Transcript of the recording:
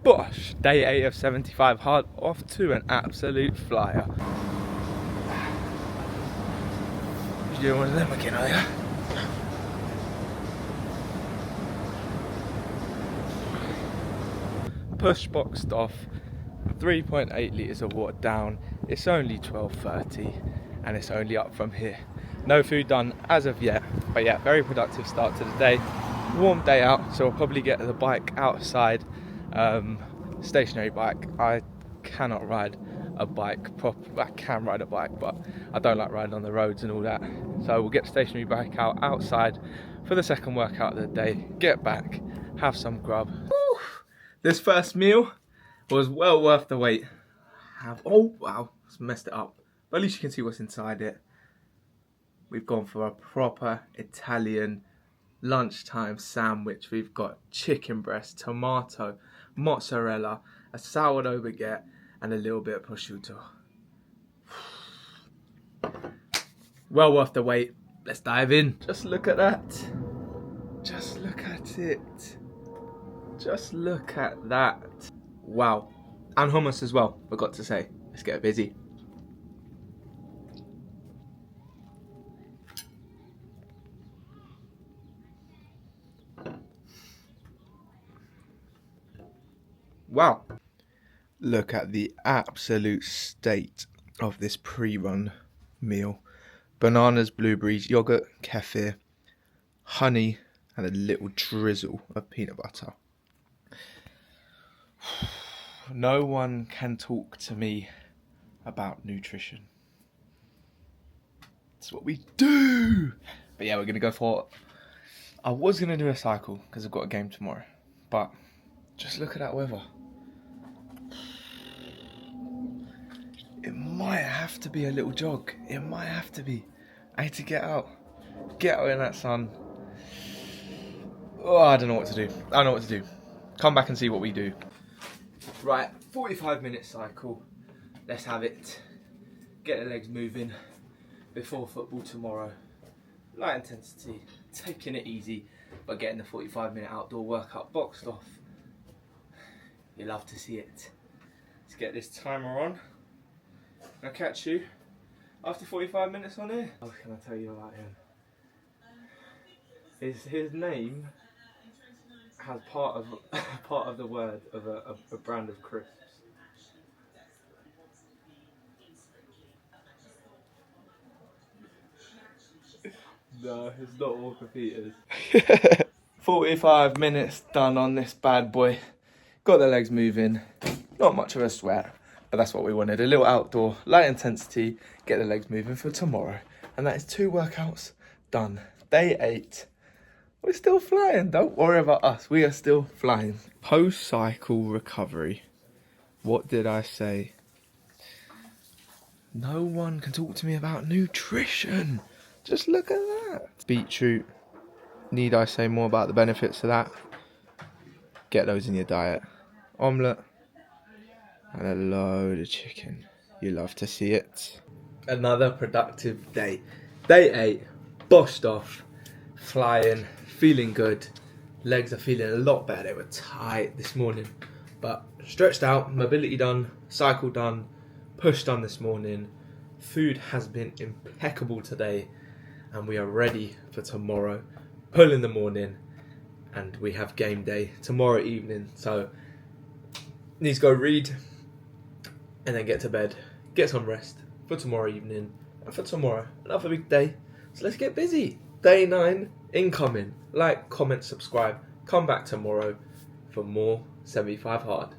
Bosh! Day 8 of 75 hard, off to an absolute flyer. You're doing one of them again, are you? Push boxed off, 3.8 litres of water down. It's only 12:30 and it's only up from here. No food done as of yet, but yeah, very productive start to the day. Warm day out, so I'll probably get the bike outside. Stationary bike. I cannot ride a bike I can ride a bike, but I don't like riding on the roads and all that. So we'll get the stationary bike out outside for the second workout of the day, get back, have some grub. Woo! This first meal was well worth the wait. Oh wow, it's messed it up. But at least you can see what's inside it. We've gone for a proper Italian lunchtime sandwich. We've got chicken breast, tomato, mozzarella, a sourdough baguette, and a little bit of prosciutto. Well worth the wait. Let's dive in. Just look at that. Just look at it. Just look at that. Wow. And hummus as well, forgot to say. Let's get busy. Wow. Look at the absolute state of this pre-run meal. Bananas, blueberries, yogurt, kefir, honey, and a little drizzle of peanut butter. No one can talk to me about nutrition. It's what we do. But yeah, we're going to go for... I was going to do a cycle because I've got a game tomorrow. But just look at that weather. It might have to be a little jog. It might have to be. I need to get out in that sun. Oh, I don't know what to do. I don't know what to do. Come back and see what we do. Right, 45-minute cycle. Let's have it. Get the legs moving before football tomorrow. Light intensity, taking it easy, but getting the 45-minute outdoor workout boxed off. You love to see it. Let's get this timer on. I'll catch you after 45 minutes on here. What can I tell you about him? His name has part of the word of a brand of crisps. No, it's not Walker Peters. 45 minutes done on this bad boy. Got the legs moving. Not much of a sweat, but that's what we wanted. A little outdoor, light intensity, get the legs moving for tomorrow. And that is 2 workouts done. Day 8. We're still flying. Don't worry about us. We are still flying. Post-cycle recovery. What did I say? No one can talk to me about nutrition. Just look at that. Beetroot. Need I say more about the benefits of that? Get those in your diet. Omelette. And a load of chicken. You love to see it. Another productive day. Day 8. Boshed off. Flying. Feeling good. Legs are feeling a lot better. They were tight this morning. But stretched out. Mobility done. Cycle done. Push done this morning. Food has been impeccable today. And we are ready for tomorrow. Pull in the morning. And we have game day tomorrow evening. So, need to go read. And then get to bed. Get some rest for tomorrow evening. And for tomorrow, another big day. So let's get busy. Day 9 incoming. Like, comment, subscribe. Come back tomorrow for more 75 Hard.